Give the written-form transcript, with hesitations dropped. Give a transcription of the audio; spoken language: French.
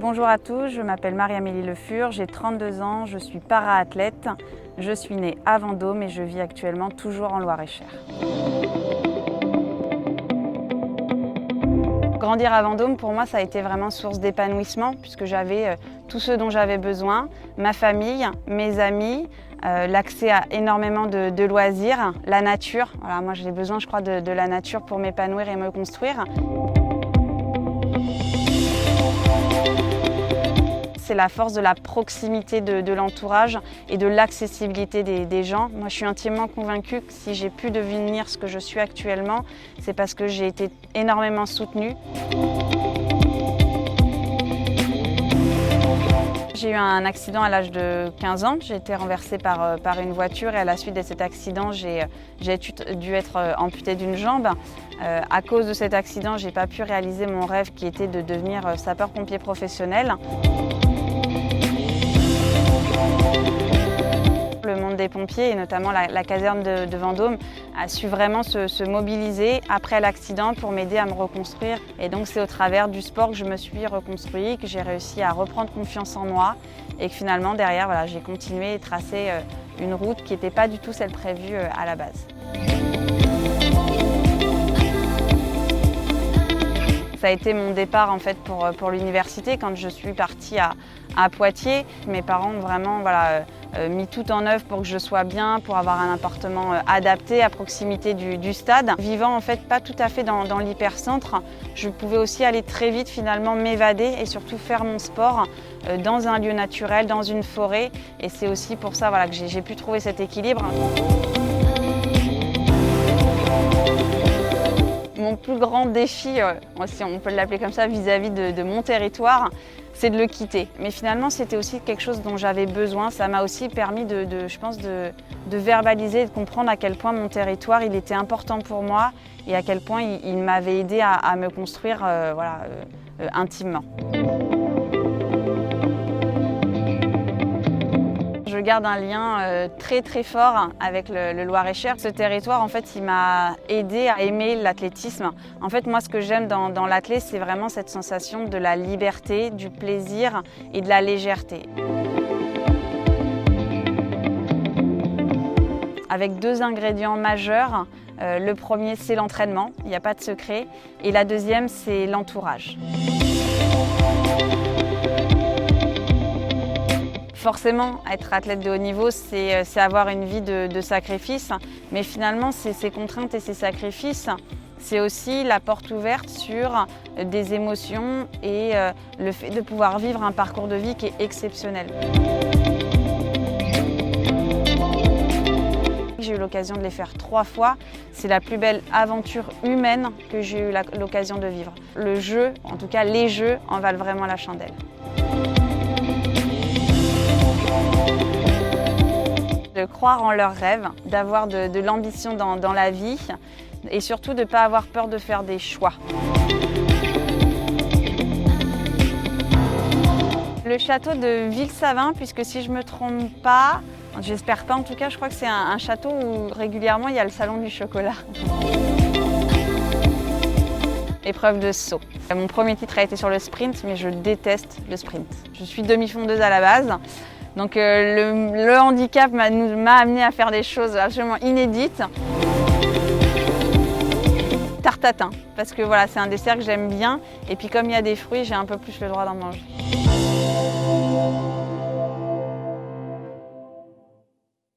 Bonjour à tous, je m'appelle Marie-Amélie Le Fur, j'ai 32 ans, je suis para-athlète. Je suis née à Vendôme et je vis actuellement toujours en Loir-et-Cher. Grandir à Vendôme, pour moi, ça a été vraiment source d'épanouissement puisque j'avais tout ce dont j'avais besoin, ma famille, mes amis, l'accès à énormément de loisirs, la nature. Voilà, moi, j'ai besoin, je crois, de la nature pour m'épanouir et me construire. C'est la force de la proximité de l'entourage et de l'accessibilité des gens. Moi, je suis intimement convaincue que si j'ai pu devenir ce que je suis actuellement, c'est parce que j'ai été énormément soutenue. J'ai eu un accident à l'âge de 15 ans. J'ai été renversée par une voiture et à la suite de cet accident, j'ai dû être amputée d'une jambe. À cause de cet accident, je n'ai pas pu réaliser mon rêve qui était de devenir sapeur-pompier professionnel. Le monde des pompiers et notamment la caserne de Vendôme a su vraiment se mobiliser après l'accident pour m'aider à me reconstruire. Et donc c'est au travers du sport que je me suis reconstruite, que j'ai réussi à reprendre confiance en moi et que finalement derrière voilà, j'ai continué et tracé une route qui n'était pas du tout celle prévue à la base. Ça a été mon départ en fait pour l'université quand je suis partie à Poitiers. Mes parents ont vraiment mis tout en œuvre pour que je sois bien, pour avoir un appartement adapté à proximité du stade. Vivant en fait pas tout à fait dans l'hypercentre, je pouvais aussi aller très vite finalement m'évader et surtout faire mon sport dans un lieu naturel, dans une forêt. Et c'est aussi pour ça que j'ai pu trouver cet équilibre. Mon plus grand défi, si on peut l'appeler comme ça, vis-à-vis de mon territoire, c'est de le quitter. Mais finalement, c'était aussi quelque chose dont j'avais besoin. Ça m'a aussi permis je pense, de verbaliser et de comprendre à quel point mon territoire il était important pour moi et à quel point il m'avait aidé à me construire intimement. Je garde un lien très très fort avec le Loir-et-Cher. Ce territoire, en fait, il m'a aidé à aimer l'athlétisme. En fait, moi, ce que j'aime dans l'athlé, c'est vraiment cette sensation de la liberté, du plaisir et de la légèreté. Avec deux ingrédients majeurs. Le premier, c'est l'entraînement, il n'y a pas de secret. Et la deuxième, c'est l'entourage. Forcément, être athlète de haut niveau, c'est avoir une vie de sacrifice. Mais finalement, ces contraintes et ces sacrifices, c'est aussi la porte ouverte sur des émotions et le fait de pouvoir vivre un parcours de vie qui est exceptionnel. J'ai eu l'occasion de les faire 3 fois. C'est la plus belle aventure humaine que j'ai eu l'occasion de vivre. Le jeu, en tout cas les jeux, en valent vraiment la chandelle. De croire en leurs rêves, d'avoir de l'ambition dans la vie et surtout de ne pas avoir peur de faire des choix. Le château de Ville-Savin, puisque si je ne me trompe pas, j'espère pas en tout cas, je crois que c'est un château où régulièrement il y a le salon du chocolat. Épreuve de saut. Mon premier titre a été sur le sprint, mais je déteste le sprint. Je suis demi-fondeuse à la base. Donc le handicap m'a amené à faire des choses absolument inédites. Tarte tatin, parce que voilà, c'est un dessert que j'aime bien. Et puis comme il y a des fruits, j'ai un peu plus le droit d'en manger.